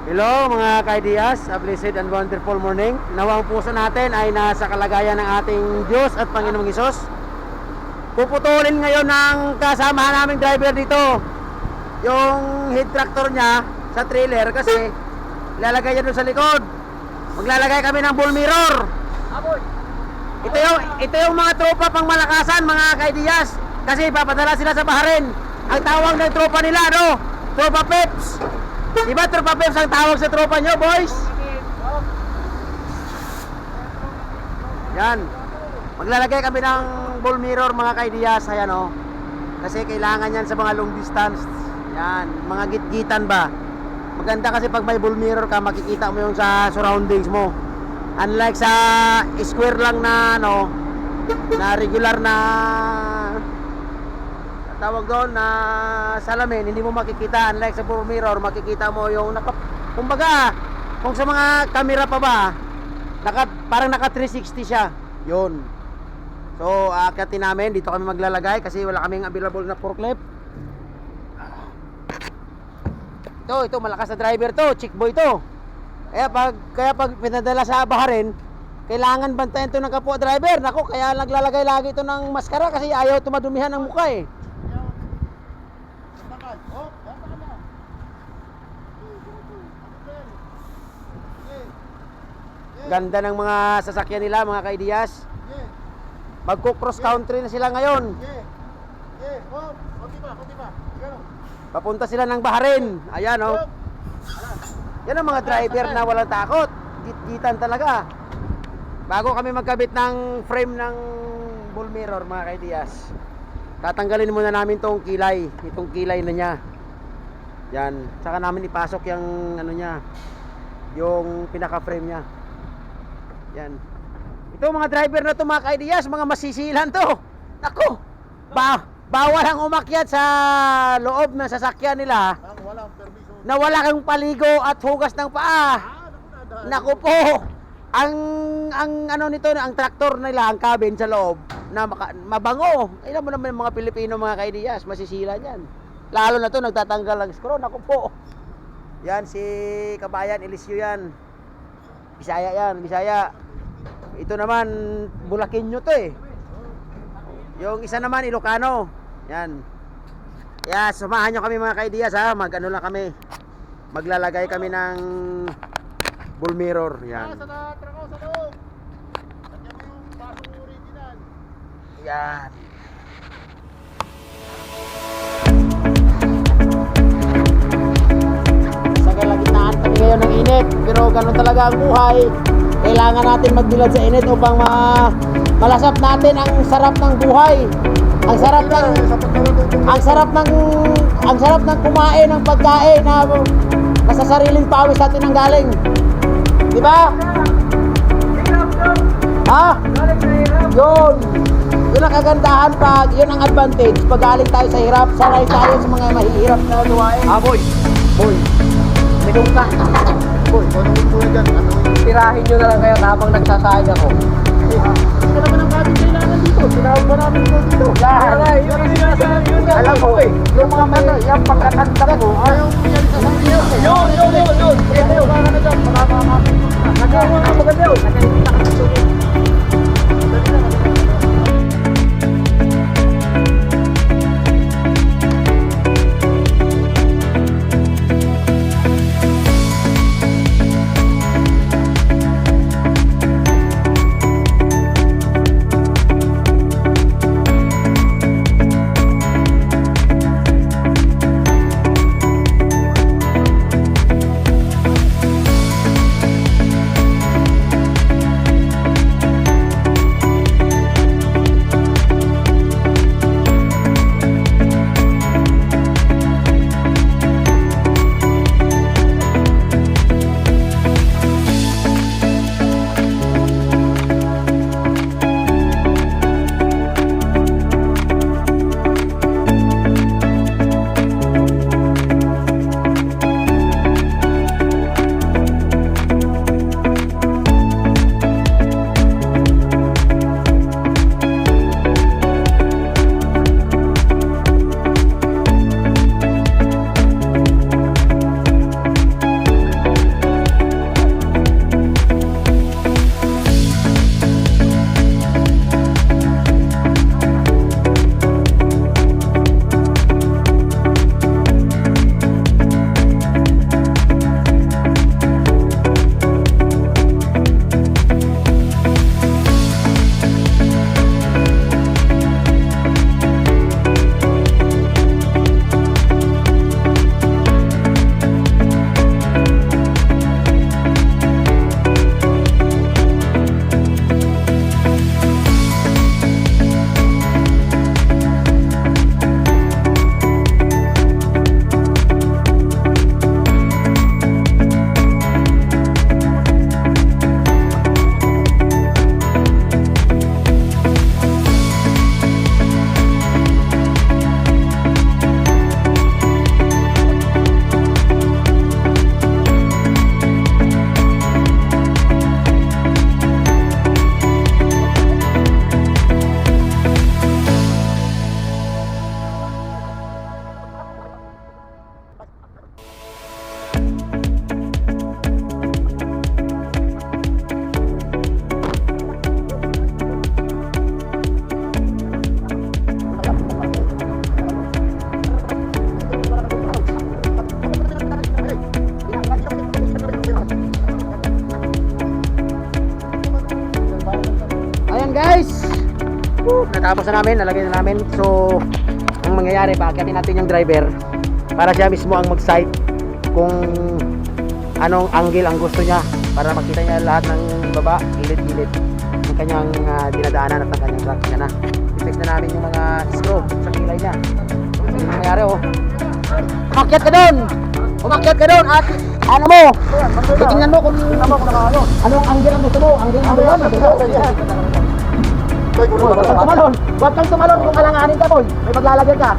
Hello mga ka-ideas, a blessed and wonderful morning. Nawa ang puso natin ay nasa kalagayan ng ating Diyos at Panginoong Hesus. Puputulin ngayon ng kasamahan naming driver dito yung head tractor niya sa trailer kasi ilalagay niya doon sa likod. Maglalagay kami ng bull mirror. Ito yung mga tropa pang malakasan mga ka-ideas kasi papadala sila sa Bahrain. Ang tawag ng tropa nila, Tropa Peps. Diba Tropa Peps ang tawag sa tropa nyo, boys? Yan. Maglalagay kami ng bull mirror mga ka-ideas. Ayan kasi kailangan yan sa mga long distance. Yan, mga gitgitan ba. Maganda kasi pag may bull mirror ka, makikita mo yung sa surroundings mo. Unlike sa square lang na na regular na tawag doon na salamin, hindi mo makikita. Unlike sa bull mirror, makikita mo yung kumbaga, kung sa mga camera pa ba, parang naka 360 siya. Yun. So, aakyatin namin, dito kami maglalagay kasi wala kaming available na forklift. Ito malakas na driver to, chick boy to. Kaya pag pinadala sa Bahrain, kailangan bantayan to ng kapwa driver. Nako, kaya naglalagay lagi ito ng maskara kasi ayaw tumadumihan ng mukha eh. Ganda ng mga sasakyan nila mga ka-ideas. Magko-cross country na sila ngayon. Papunta sila ng Bahrain. Ayan Yan ang mga driver na walang takot. Gitgitan talaga. Bago kami magkabit ng frame ng bull mirror mga ka-ideas, tatanggalin muna namin itong kilay na niya. Yan. Saka namin ipasok yung niya, yung pinaka-frame niya. Yan. Ito mga driver na ito mga ka-ideas, mga masisilan to. Naku, bawal ang umakyat sa loob ng sasakyan nila na wala kang paligo at hugas ng paa. Naku po, ang nito, ang traktor nila, ang cabin sa loob na mabango. Alam mo naman mga Pilipino mga ka-ideas, masisilan yan. Lalo na to nagtatanggal ng screw. Naku po. Yan si Kabayan Eliseo yan. Bisaya yan, Bisaya. Ito naman, Bulakenyo to eh. Yung isa naman, Ilocano. Yan. Kaya sumahan nyo kami mga ka-ideas ha. Lang kami. Maglalagay kami ng bull mirror. Yan. Yan. Sa kalagitnaan kami ngayon ng init. Pero ganun talaga ang buhay. Kailangan natin magbilad sa init upang malasap natin ang sarap ng buhay. Ang sarap ng kumain ng pagkain na sa sariling pawis natin ang galing. Di ba? Ha? Yun ang kagandahan yun ang advantage pag galing tayo sa hirap. Sanay tayo sa mga mahihirap na luwain. Boy. Minum ka. Boy, tirahin nyo na lang kayo habang nagsasayang ako. Ito naman ang gamit kailangan dito. Tinawag mo namin dito. Lahat. Alam ko yung mga mata, yung pagkakanta mo, ayaw mo yan sa sakiyo. Yun. Ito yung mga na dyan. Maganda yun. Nakikita ka sa sulit. natapos na namin, nalagay na namin. So, ang mangyayari, paakyatin natin yung driver para siya mismo ang mag-sight kung anong angle ang gusto niya para makita niya lahat ng baba, gilid-gilid ng kanyang dinadaanan at ng kanyang truck. Yan na. I-fix na namin yung mga screw sa kilay niya. Ano yung mangyayari, oh. Umakyat ka doon! Umakyat ka doon at ano mo? Titingnan mo kung anong angle ang gusto mo. Angle ang gusto mo. Huwag kang tumalon. Huwag kang tumalon kung alanganin ka, boy. May paglalagyan ka.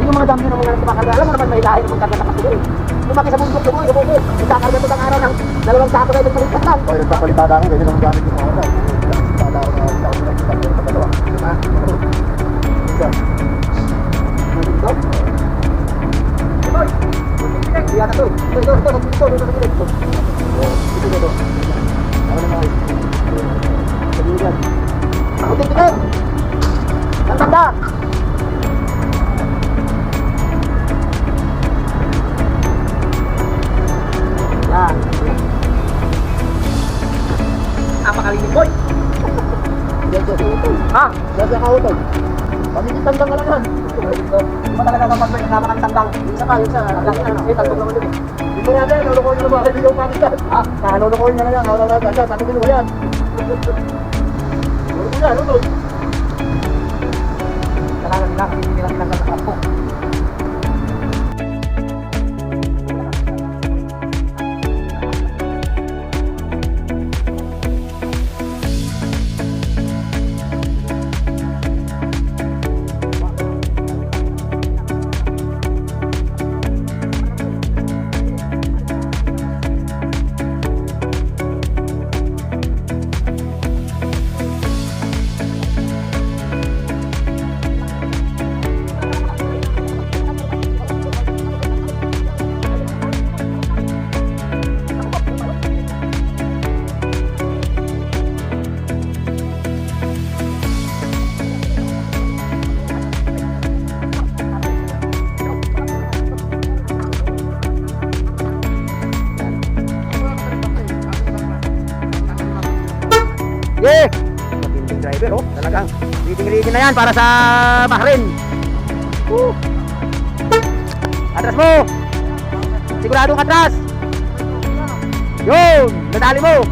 Yung mga dami ng mga nagpakarga, alam mo naman may lahi ng mga karga na kasuloy. Lumaki sa bundok ko, bubukit. Magkakarga ito ng araw ng 2 sako kayo nagpalitan lang. Ay, nagpapalitada ako, ganyan ang gamit yung araw. Nagpapalitada ako ng dalawa. Diba? Boy, hindi yata ito. Ito. Ano naman? Sabihin. Putik-putik! Ang tanda! Yan. Napakalinig, boy! Ha? Sasya ka utol. Pamikitandang ka lang yan. Di ba talaga kapag may kasama kang tandang? Isa pa, isa. Tandang naman yun eh. Hindi mo natin, nalukoy nyo na ba? Hindi yung pakitan. Ha? Nalukoy nyo na yan. Wala na siya. Sabi ko nyo yan. Nalukoy nyo yan, utol. Kailangan nila, hindi nila pinanggal sa kapo. Yeah! Matinding driver, oh. Talagang reading na yan para sa Bahrain. Atras mo! Siguradong atras! Yun! Nadali mo!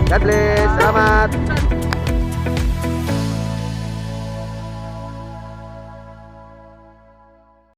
God bless! Salamat!